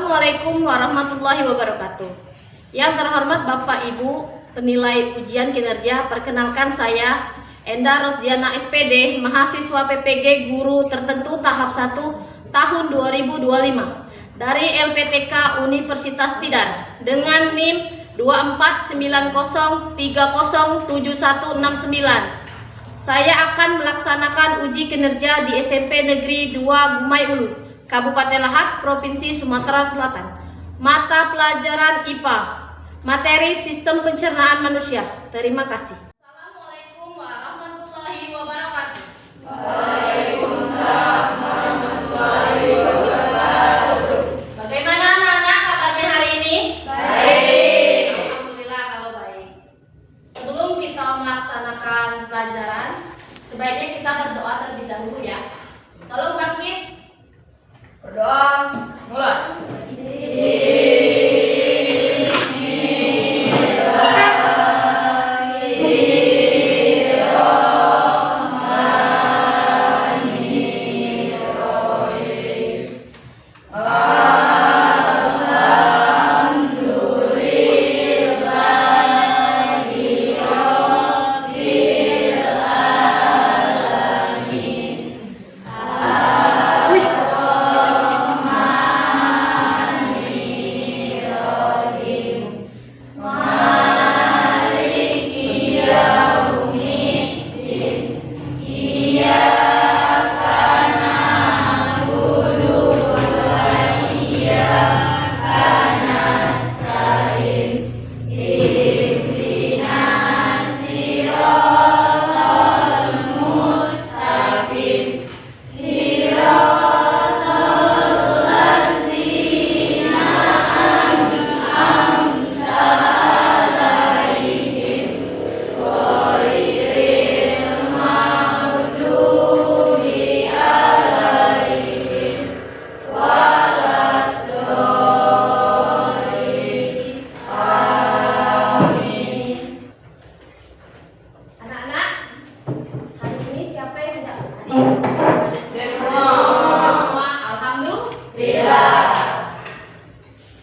Assalamualaikum warahmatullahi wabarakatuh. Yang terhormat Bapak Ibu penilai ujian kinerja, perkenalkan saya Enda Rosdiana SPD, mahasiswa PPG Guru Tertentu tahap 1 tahun 2025 dari LPTK Universitas Tidar dengan NIM 2490307169. Saya akan melaksanakan uji kinerja di SMP Negeri 2 Gumai Ulu, Kabupaten Lahat, Provinsi Sumatera Selatan. Mata pelajaran IPA, materi Sistem Pencernaan Manusia. Terima kasih. Assalamualaikum warahmatullahi wabarakatuh. Waalaikumsalam warahmatullahi wabarakatuh. Bagaimana anak-anak kabarnya hari ini? Baik. Alhamdulillah kalau baik. Sebelum kita melaksanakan pelajaran, sebaiknya kita berdoa terlebih dahulu ya. Tolong bangkit. Berdoa, mulai.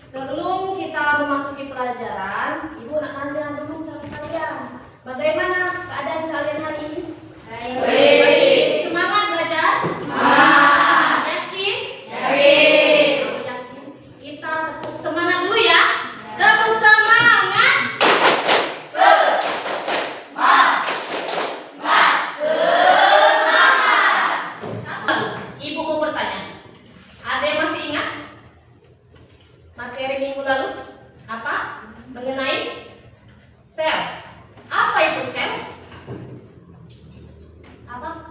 Sebelum kita memasuki pelajaran, Ibu nak tanya dulu sama kalian. Bagaimana keadaan kalian hari ini? Baik. Semangat belajar? Semangat. Yakin? Yakin. Kamu yakin? Kita tepuk semangat dulu ya. Tepuk semangat. Semangat. Ibu mau bertanya. Ada yang masih ingat? Materi minggu lalu apa? Mengenai sel. Apa itu sel? Apa?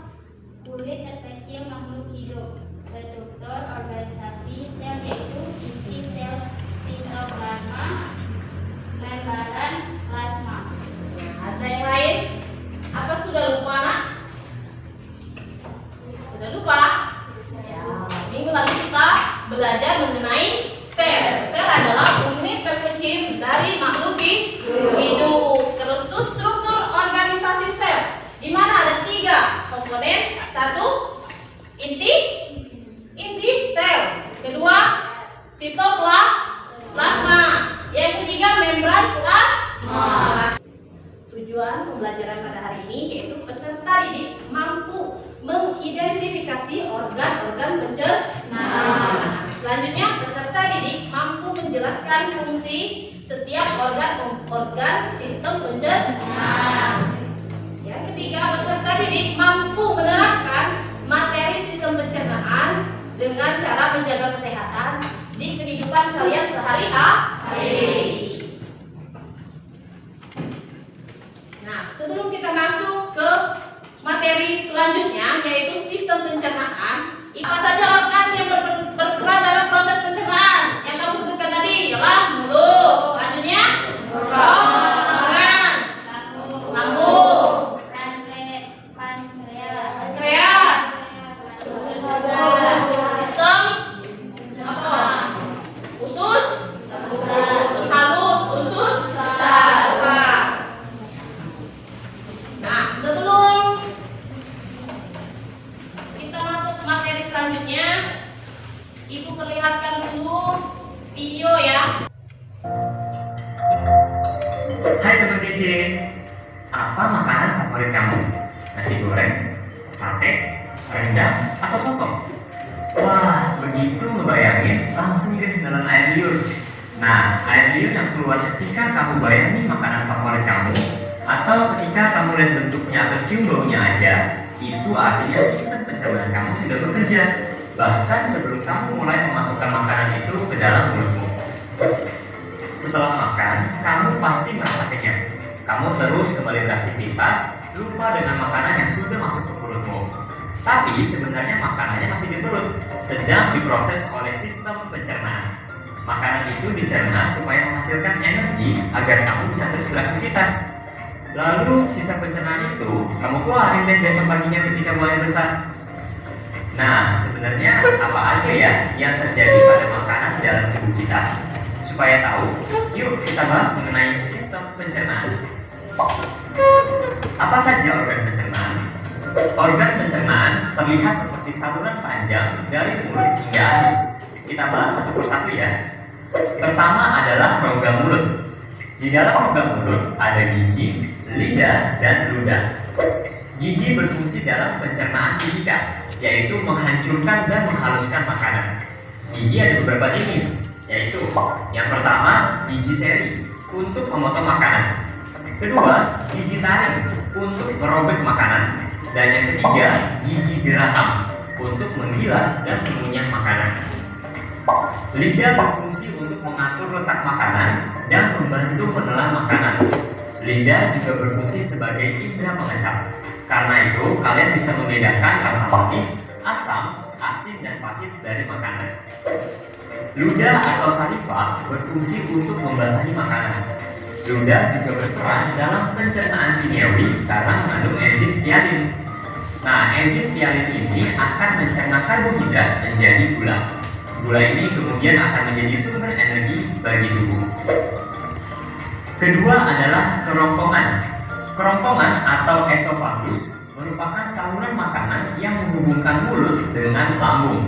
Kulit terkecil makhluk hidup. Struktur organisasi sel yaitu inti sel, sitoplasma, membran plasma. Ada yang lain? Apa sudah lupa nak? Sudah lupa? Ya, minggu lalu kita belajar mengenai sel. Sel adalah unit terkecil dari makhluk hidup. Terus itu struktur organisasi sel, di mana ada 3 komponen. 1, inti sel. Kedua, sitoplasma. Yang ketiga, membran plasma. Tujuan pembelajaran pada hari ini yaitu peserta didik mampu mengidentifikasi organ-organ pencernaan. Selanjutnya, peserta didik mampu menjelaskan fungsi setiap organ sistem pencernaan. Yang ketiga, peserta didik mampu menerapkan materi sistem pencernaan dengan cara menjaga kesehatan di kehidupan kalian sehari-hari. Nah, sebelum kita masuk ke materi selanjutnya yaitu sistem pencernaan, apa saja organ yang berperan dalam proses pencernaan yang kamu sebutkan tadi? Ialah mulut, selanjutnya organ, lambung, pankreas, sistem apa? Usus, C. Apa makanan favorit kamu? Nasi goreng, sate, rendang, atau soto? Wah, begitu ngebayangin, langsung deh nelan air liur. Nah, air liur yang keluar ketika kamu bayangin makanan favorit kamu, atau ketika kamu lihat bentuknya atau cium baunya aja, itu artinya sistem pencernaan kamu sudah bekerja. Bahkan sebelum kamu mulai memasukkan makanan itu ke dalam mulutmu. Setelah makan, kamu pasti merasa kenyang. Kamu terus kembali beraktivitas, lupa dengan makanan yang sudah masuk ke perutmu. Tapi sebenarnya makanannya masih di perut, sedang diproses oleh sistem pencernaan. Makanan itu dicerna supaya menghasilkan energi agar kamu bisa terus beraktivitas. Lalu sisa pencernaan itu kamu keluarin deh besok paginya ketika mulai besar. Nah, sebenarnya apa aja ya yang terjadi pada makanan dalam tubuh kita? Supaya tahu, yuk kita bahas mengenai sistem pencernaan. Apa saja organ pencernaan? Organ pencernaan terlihat seperti saluran panjang dari mulut hingga anus. Kita bahas satu persatu ya. Pertama adalah rongga mulut. Di dalam rongga mulut ada gigi, lidah, dan ludah. Gigi berfungsi dalam pencernaan fisika, yaitu menghancurkan dan menghaluskan makanan. Gigi ada beberapa jenis, yaitu yang pertama gigi seri untuk memotong makanan, kedua gigi taring untuk merobek makanan, dan yang ketiga gigi geraham untuk menggilas dan mengunyah makanan. Lidah berfungsi untuk mengatur letak makanan dan membantu menelan makanan. Lidah juga berfungsi sebagai indera pengecap. Karena itu kalian bisa membedakan rasa manis, asam, asin, dan pahit dari makanan. Ludah atau saliva berfungsi untuk membasahi makanan. Ludah juga berperan dalam pencernaan kimiawi karena mengandung enzim tialin. Nah, enzim tialin ini akan mencerna karbohidrat menjadi gula. Gula ini kemudian akan menjadi sumber energi bagi tubuh. Kedua adalah kerongkongan. Kerongkongan atau esofagus merupakan saluran makanan yang menghubungkan mulut dengan lambung.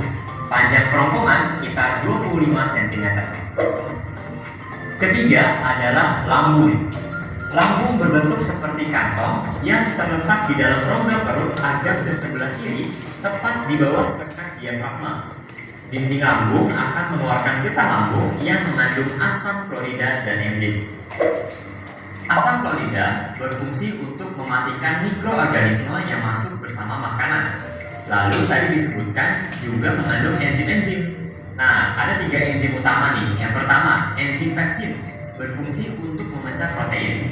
Panjang kerongkongan sekitar 25 cm. Ketiga adalah lambung. Lambung berbentuk seperti kantong yang terletak di dalam rongga perut agak ke sebelah kiri, tepat di bawah sekat diafragma. Dinding lambung akan mengeluarkan getah lambung yang mengandung asam klorida dan enzim. Asam klorida berfungsi untuk mematikan mikroorganisme yang masuk bersama makanan. Lalu tadi disebutkan juga mengandung enzim-enzim. Nah, ada 3 enzim utama nih. Yang pertama, enzim pepsin berfungsi untuk memecah protein.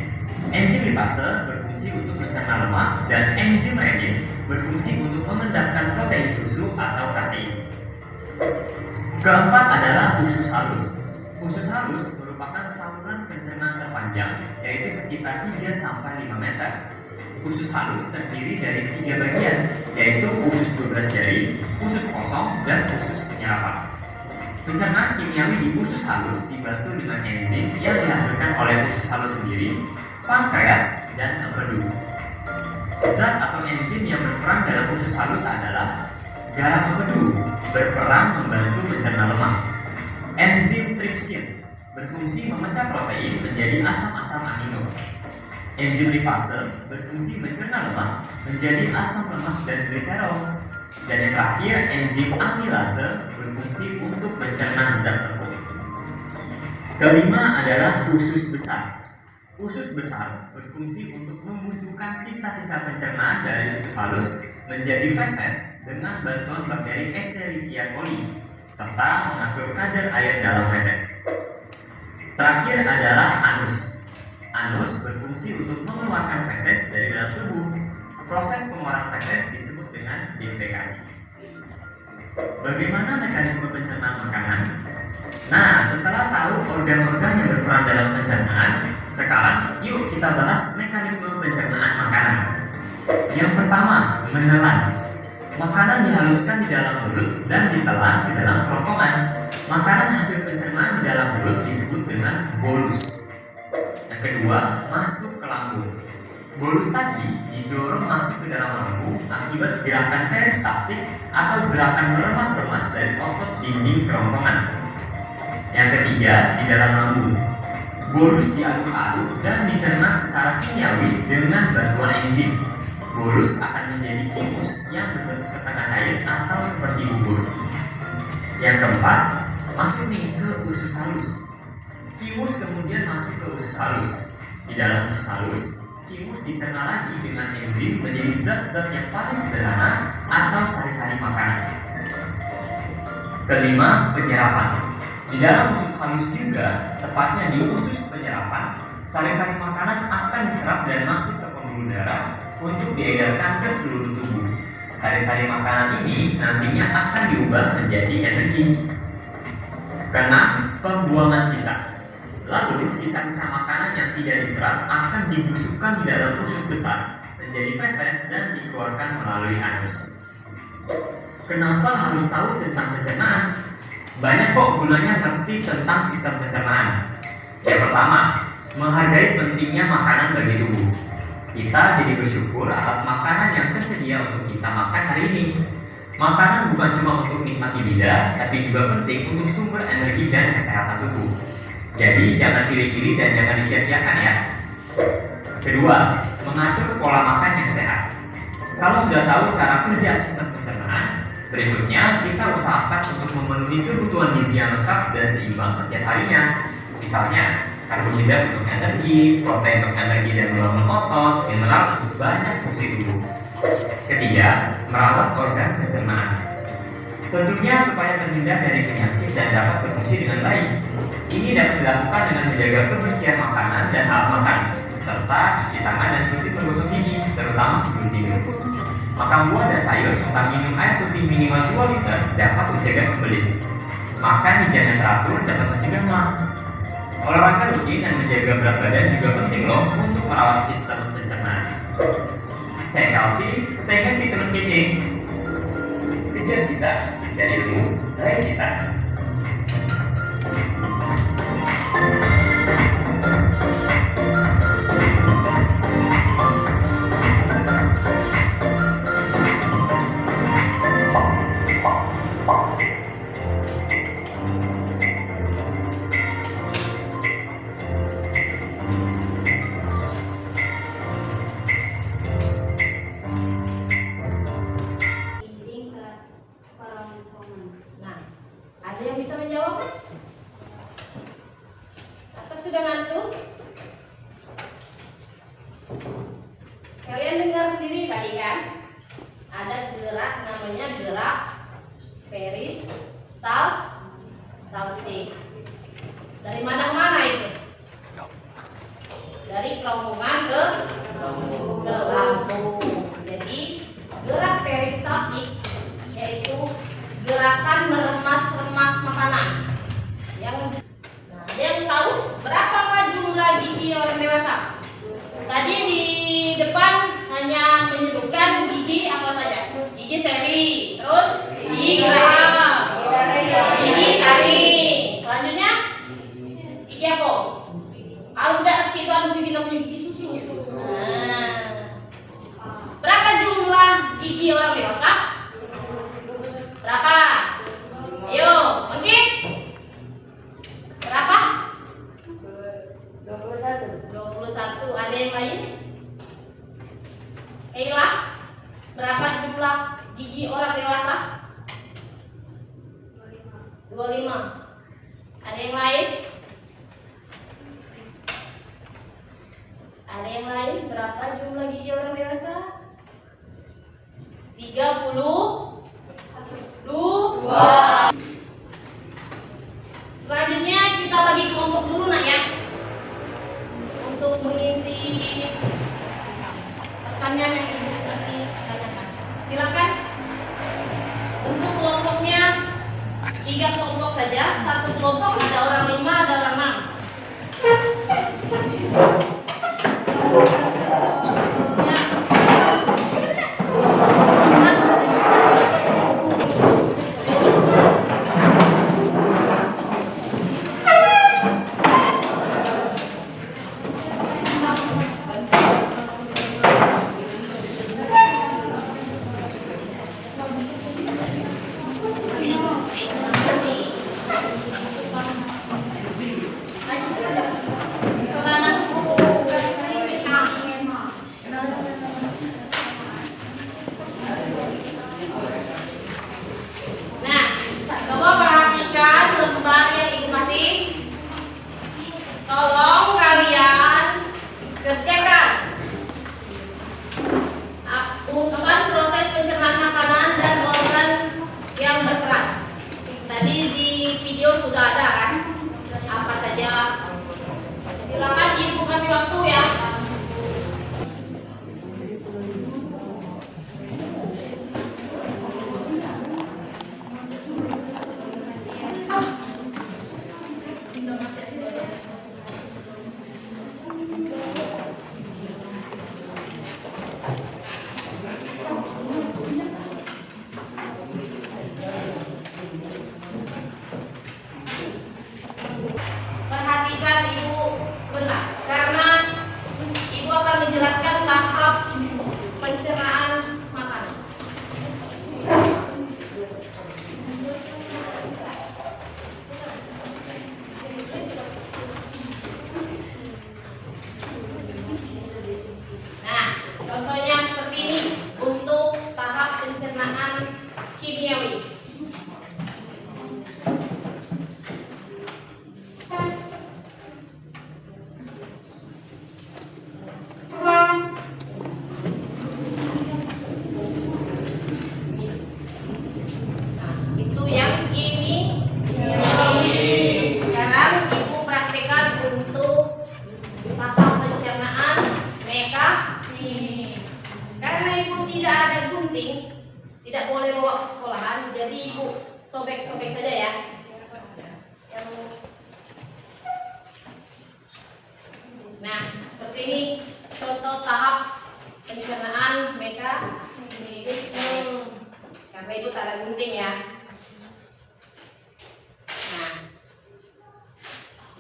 Enzim lipase berfungsi untuk mencerna lemak, dan enzim renin berfungsi untuk memendapkan protein susu atau kasein. Keempat adalah usus halus. Usus halus merupakan saluran pencernaan terpanjang, yaitu sekitar 3-5 meter. Usus halus terdiri dari 3 bagian, yaitu usus 12 jari, usus kosong, dan usus penyerapan. Pencernaan kimiawi di usus halus dibantu dengan enzim yang dihasilkan oleh usus halus sendiri, pankreas, dan empedu. Zat atau enzim yang berperan dalam usus halus adalah garam empedu, berperan membantu mencerna lemak. Enzim tripsin berfungsi memecah protein menjadi asam-asam amino. Enzim lipase berfungsi mencerna lemak menjadi asam lemak dan gliserol. Dan yang terakhir, enzim amilase berfungsi untuk mencerna zat tepung. Kelima adalah usus besar. Usus besar berfungsi untuk membusukkan sisa-sisa pencernaan dari usus halus menjadi feses dengan bantuan bakteri Escherichia coli serta mengatur kadar air dalam feses. Terakhir adalah anus. Anus berfungsi untuk mengeluarkan feses dari dalam tubuh. Proses pengeluaran feses disebut dengan defekasi. Bagaimana mekanisme pencernaan makanan? Nah, setelah tahu organ-organ yang berperan dalam pencernaan, sekarang yuk kita bahas mekanisme pencernaan makanan. Yang pertama, menelan. Makanan dihaluskan di dalam mulut dan ditelan di dalam kerongkongan. Makanan hasil pencernaan di dalam mulut disebut dengan bolus. Yang kedua, masuk ke lambung. Bolus tadi didorong masuk ke dalam lambung akibat gerakan peristaltik atau gerakan meremas-remas dari otot dinding kerongkongan. Yang ketiga, di dalam lambung. Bolus diaduk-aduk dan dicerna secara kimiawi dengan bantuan enzim. Bolus akan menjadi kimus yang berbentuk setengah cair atau seperti bubur. Yang keempat, masuk nih ke usus halus. Kimus kemudian masuk ke usus halus. Di dalam usus halus, kimus dicerna lagi dengan enzim menjadi zat-zat yang paling sederhana atau sari-sari makanan. Kelima, penyerapan. Di dalam usus halus juga, tepatnya di usus penyerapan, sari-sari makanan akan diserap dan masuk ke pembuluh darah untuk diedarkan ke seluruh tubuh. Sari-sari makanan ini nantinya akan diubah menjadi energi. Keenam, pembuangan sisa. Lalu sisa-sisa makanan yang tidak diserap akan dibusukkan di dalam usus besar menjadi feses dan dikeluarkan melalui anus. Kenapa harus tahu tentang pencernaan? Banyak kok gunanya ngerti tentang sistem pencernaan. Yang pertama, menghargai pentingnya makanan bagi tubuh. Kita jadi bersyukur atas makanan yang tersedia untuk kita makan hari ini. Makanan bukan cuma untuk nikmati lidah, tapi juga penting untuk sumber energi dan kesehatan tubuh. Jadi jangan pilih-pilih dan jangan disia-siakan ya. Kedua, mengatur pola makan yang sehat. Kalau sudah tahu cara kerja sistem pencernaan, berikutnya kita usahakan untuk memenuhi kebutuhan gizi yang lengkap dan seimbang setiap harinya. Misalnya, karbohidrat untuk energi, protein untuk energi dan membangun otot, mineral untuk banyak fungsi tubuh. Ketiga, merawat organ pencernaan. Tentunya supaya terhindar dari penyakit dan dapat berfungsi dengan baik. Ini dapat dilakukan dengan menjaga kebersihan makanan dan alat makan, serta cuci tangan dan rutin menggosok gigi, terutama sebelum tidur. Makan buah dan sayur serta minum air putih minimal 2 liter dapat mencegah sembelit. Makan di jam yang teratur dapat mencegah mah. Olahraga rutin dan menjaga berat badan juga penting loh untuk merawat sistem pencernaan. Stay healthy, stay happy teman kece. Kejar cita, kejar ilmu, raih cita. Giring ke kerongkongan. Nah, ada yang bisa menjawab kan? Atau sudah ngantuk? Kalian dengar sendiri tadi kan? Ada gerak namanya gerak peristaltik. Dari mana ke mana itu? Dari kerongkongan ke lambung. Jadi gerak peristaltik yaitu gerakan meremas-remas makanan. Ada yang tahu berapakah jumlah gigi orang dewasa? Tadi di depan hanya menyebutkan gigi apa saja? Gigi seri, terus gigi geram, gigi taring. Selanjutnya gigi apa? Kalau udah kecil itu ada gigi namanya gigi susu. Nah, berapa jumlah gigi orang dewasa? Berapa? Ayo, mungkin? Berapa? 21. Ada yang lain? Eila, berapa jumlah gigi orang dewasa? 25. Ada yang lain? Ada yang lain? Berapa jumlah gigi orang dewasa? 32. Selanjutnya kita bagi kelompok dulu nak ya, untuk mengisi pertanyaan yang ibu nanti tanyakan. Silakan. Untuk kelompoknya 3 kelompok saja. Satu kelompok ada orang 5, ada orang 6.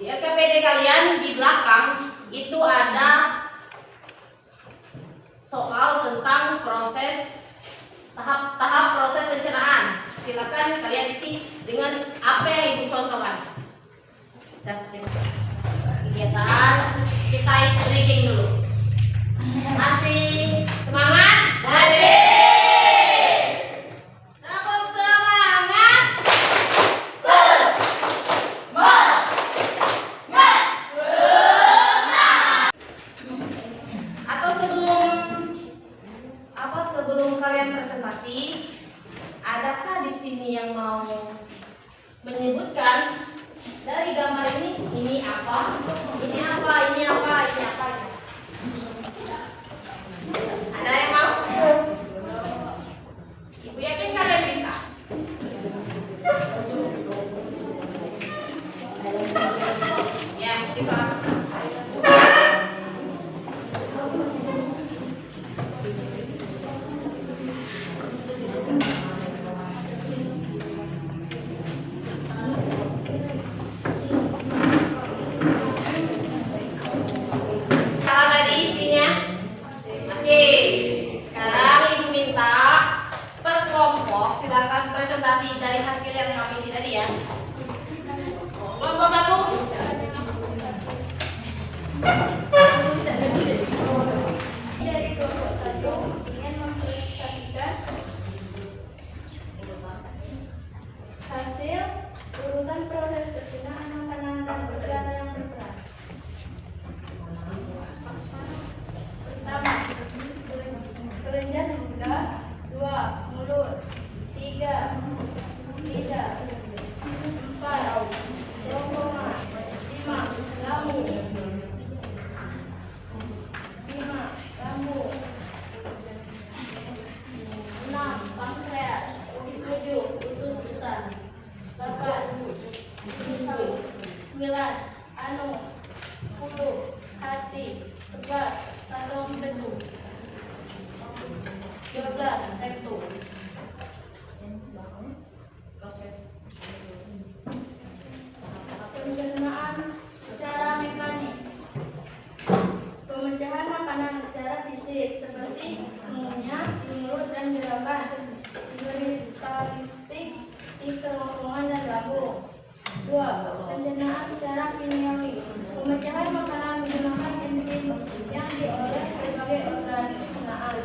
Di LKPD kalian di belakang itu ada soal tentang tahap proses pencernaan. Silakan kalian isi dengan apa yang ibu contohkan. Kegiatan kita isi reading dulu. Masih semangat? Tepuk semangat. Atau sebelum kalian presentasi, adakah di sini yang mau menyebutkan dari gambar ini apa? Ini apa? Ini apa? Ini apa? Ada yang mau? Ibu yakin kalian bisa? Ya, siapa? Salah tadi isinya? Masih. Sekarang ibu minta per kelompok silakan presentasi dari hasil yang kami isi tadi ya. Kelompok 1. Dari kelompok 1 ingin mempresentasikan hasil urutan proses pencernaan makanan dan udara yang berperan. Pertama, kelenjar muda. 2. Mulut. 3. Lidah. 4. Kerongkongan. 5. Lambung. 5. Lambung. 6. Pankreas. 7. Usus besar. 8. 9. Anu. 10. Hati. 11. Kantong empedu. 12. Rektum. Pencernaan secara mekanik. Pemecahan makanan secara fisik seperti mengunyah di mulut dan dilakukan kristalistik di kerongkongan dan lambung. 2. Pencernaan secara kimiawi. Pemecahan makanan menggunakan enzim yang diolah sebagai organ pencernaan.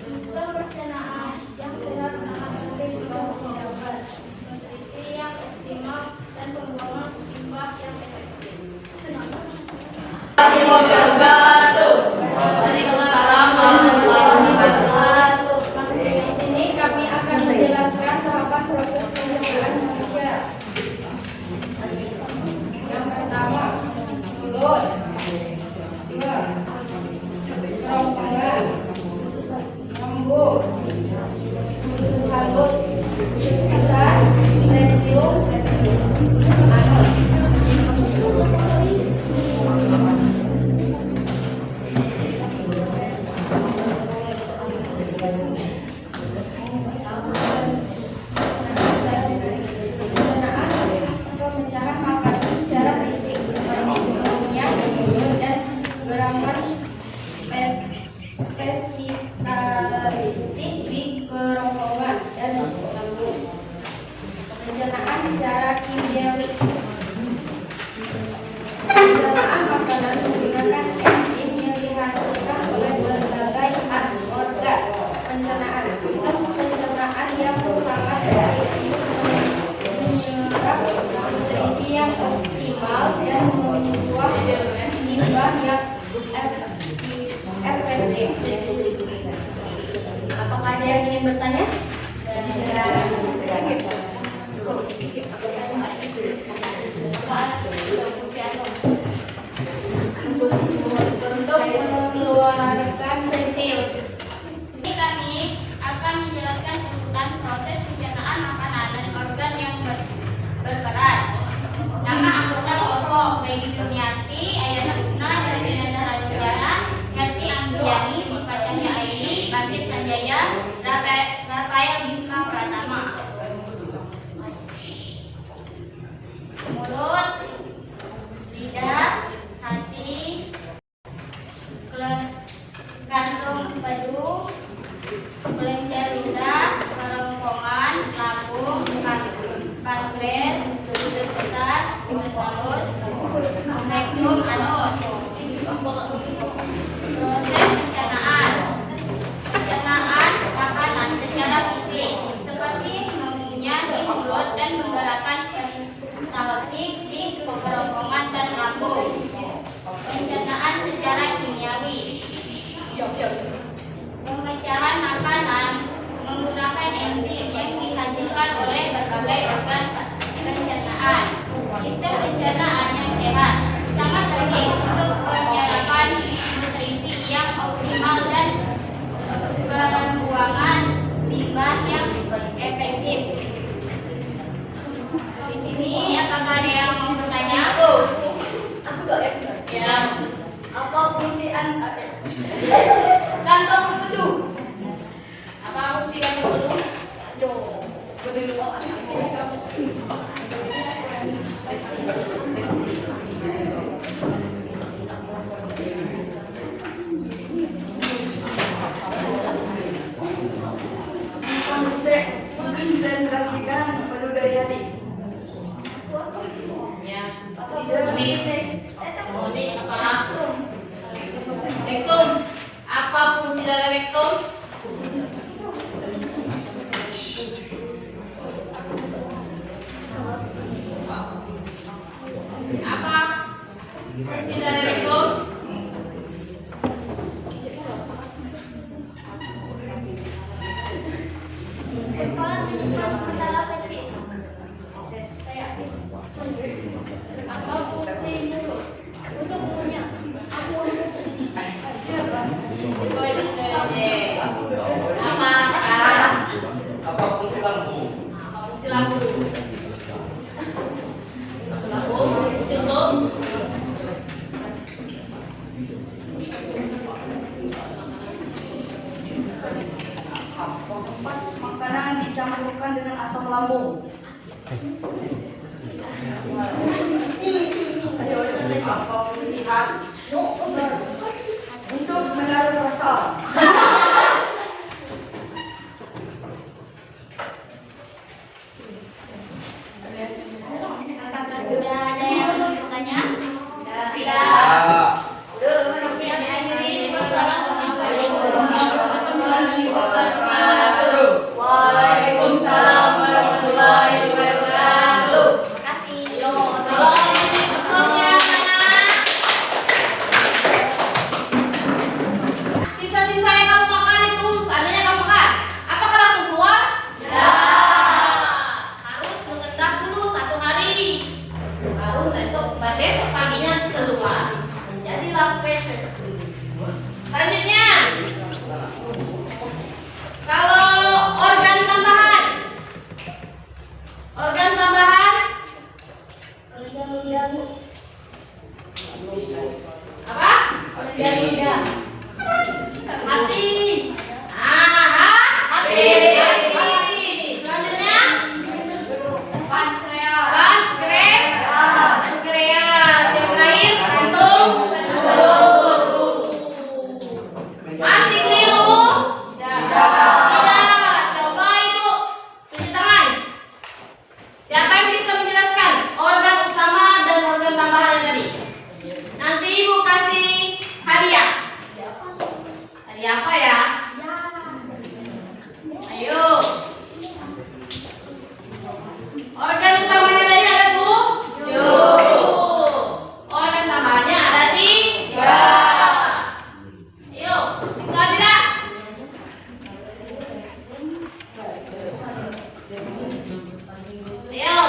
Sistem pencernaan yang sehat sangat penting untuk menjaga nutrisi yang optimal dan pembuangan limbah yang efektif. Waalaikumsalam warahmatullahi wabarakatuh. Di sini kami akan menjelaskan tahapan proses pencernaan manusia. Yang pertama, mulut. 2. Kerongkongan. Lambung. Usus halus. Usus besar. Rektum. Anus. Pemecahan makanan secara fisik seperti mengunyah di mulut dan gerakan pestisalistik di kerongkongan dan lambung. Pencernaan secara kimiawi. Pencernaan makanan menggunakan enzim yang dihasilkan oleh berbagai organ pencernaan. Sistem pencernaan yang sangat baik menyerap nutrisi yang optimal dan membuang limbah yang efektif. Apakah ada yang ingin bertanya? Untuk mengeluarkan sesil. Ini kami akan menjelaskan urutan proses pencernaan makanan dan organ yang berperan. Nama anggota kelompok: Peggy Juniarti, Ayana Husna, Shalina Sarjana, Yarti Anggiani, Siva Cahya Aini, Bandit Sanjaya, Rafael Assalamualaikum anus. Proses pencernaan. Pencernaan makanan secara fisik seperti mengunyah di mulut dan menggerakkan peristaltik di kerongkongan dan lambung. Pencernaan secara kimiawi. Pemecahan makanan menggunakan enzim yang dihasilkan oleh berbagai organ pencernaan. Sistem pencernaan yang sehat sangat penting untuk penyerapan nutrisi yang optimal dan pembuangan limbah yang efektif. Di sini apakah ada yang mau bertanya? Aku gak Ya. apa fungsi kantong bedu? Apa fungsi kantong bedu? Yo, bedu apa? Konsentrasikan bedu dari hati. Ya. Ini Ini apa? Rektum. Apa fungsi dari rektum? Apa fungsi dari rektum? Apa fungsi mulut? Untuk mengunyah. Apa fungsi lambung? Lambung fungsi untuk makanan dicampurkan dengan asam lambung. Ayo, apa fungsi hati? Untuk menaruh rasa. Sudah ada yang mau bertanya? kami akhiri. Waalaikumsalam warahmatullahi wabarakatuh. Terima kasih. Tolong kosnya mana? Sisa-sisa yang kamu makan itu seandainya kamu makan, apakah langsung keluar? Ya. Harus mengendap dulu 1 hari. Baru untuk besok paginya keluar. Menjadilah feses. Selanjutnya, kalau organ tambahan, apa? Hati. Hati. Selanjutnya, pankreas. Yang terakhir, jantung. Masih keliru? Tidak. Coba Ibu tunjuk tangan. Siapa yang bisa menjelaskan organ utama dan organ tambahannya tadi? Nanti Ibu kasih hadiah. Hadiah apa ya? Ayo. Organ utamanya tadi ada 7. Organ tambahannya ada 3. Ayo, bisa tidak? Ayo.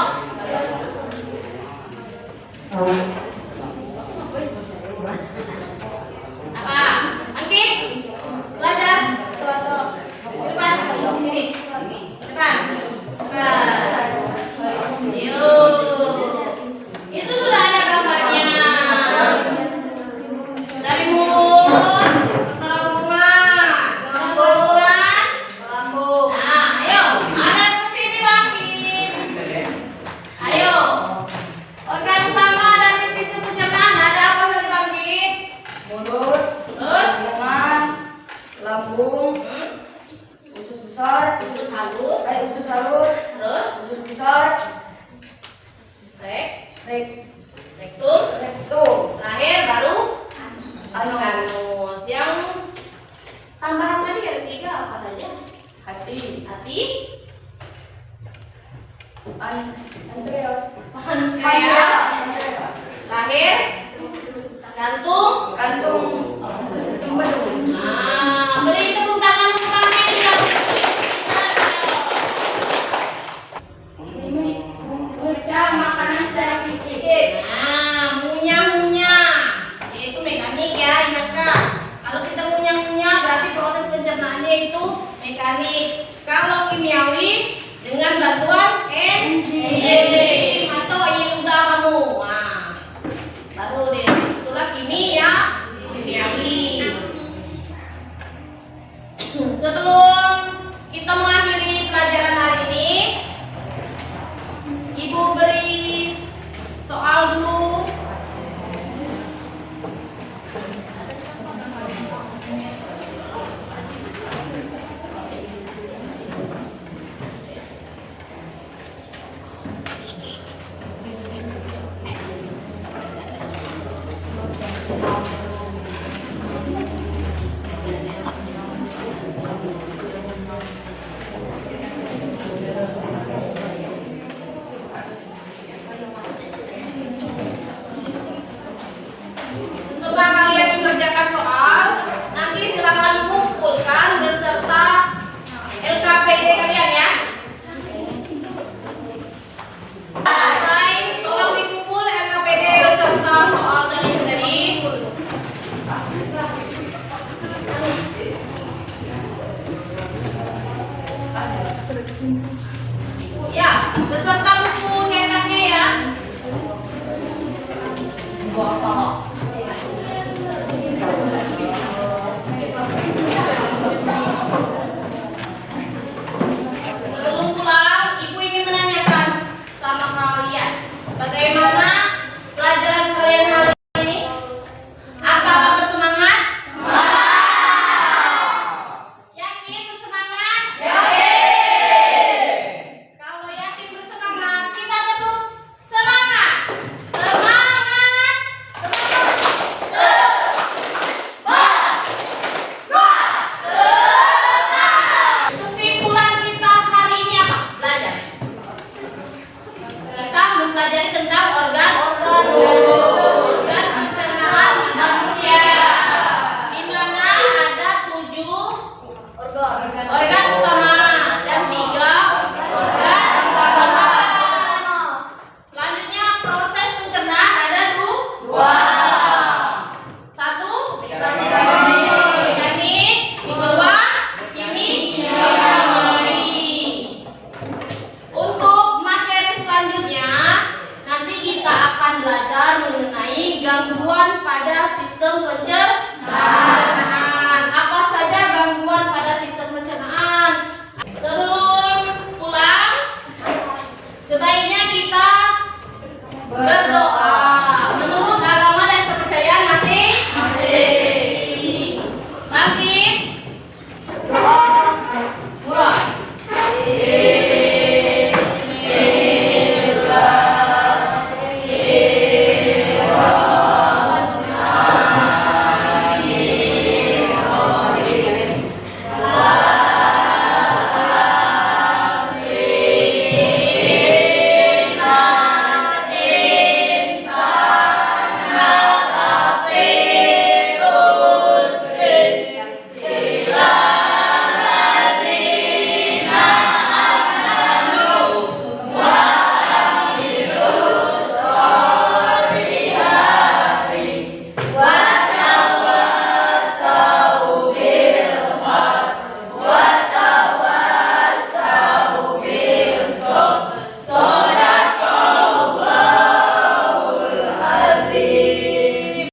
Apa? Angkit? Belajar? Depan, di sini. Depan. Ayo. Itu sudah ada gambarnya. Dari mulut ke kerongkongan, lambung. Nah, ayo, ada ke sini bangkit. Ayo. Organ utama dari sistem pencernaan ada apa saja bangkit? Mulut, Terus, tangan, lambung, usus besar, usus halus, usus halus, terus usus besar, rektum, rektum, terakhir Hati. Andreas. Pankreas. Lahir. Jantung. Kantung. Empedu. Nah, beri tepuk tangan untuk kami yang Baca makanan secara fisik. Nah, munyah-munyah, yaitu mekanik ya, ingatkan. Kalau kita munyah-munyah berarti proses pencernaannya itu mekanik. Kalau kimiawi dengan bantuan enzim atau yang udah kamu. Nah, baru deh, itulah kimiawi. Sebelum kita mengakhiri pelajaran hari ini, Ibu beri soal dulu. Setelah kalian mengerjakan soal, nanti silakan kumpulkan beserta LKPD kalian ya. Selesai, tolong dikumpul LKPD beserta soal tadi. Ya, beserta buku cetaknya ya. Sebelum pulang, Ibu ingin menanyakan sama kalian, bagaimana pelajaran kalian hari ini? Apakah bersemangat? Yakin bersemangat? Kalau yakin bersemangat, kita tepuk semangat. Semangat. Kesimpulan kita hari ini apa? Belajar. Kita mempelajari tentang organ pencernaan manusia, di mana ada 7 organ utama dan 3 organ tambahan. Selanjutnya proses pencernaan ada 2. 1 mekanik, 2 kimiawi. Untuk materi selanjutnya nanti kita akan belajar mengenai gangguan pada sistem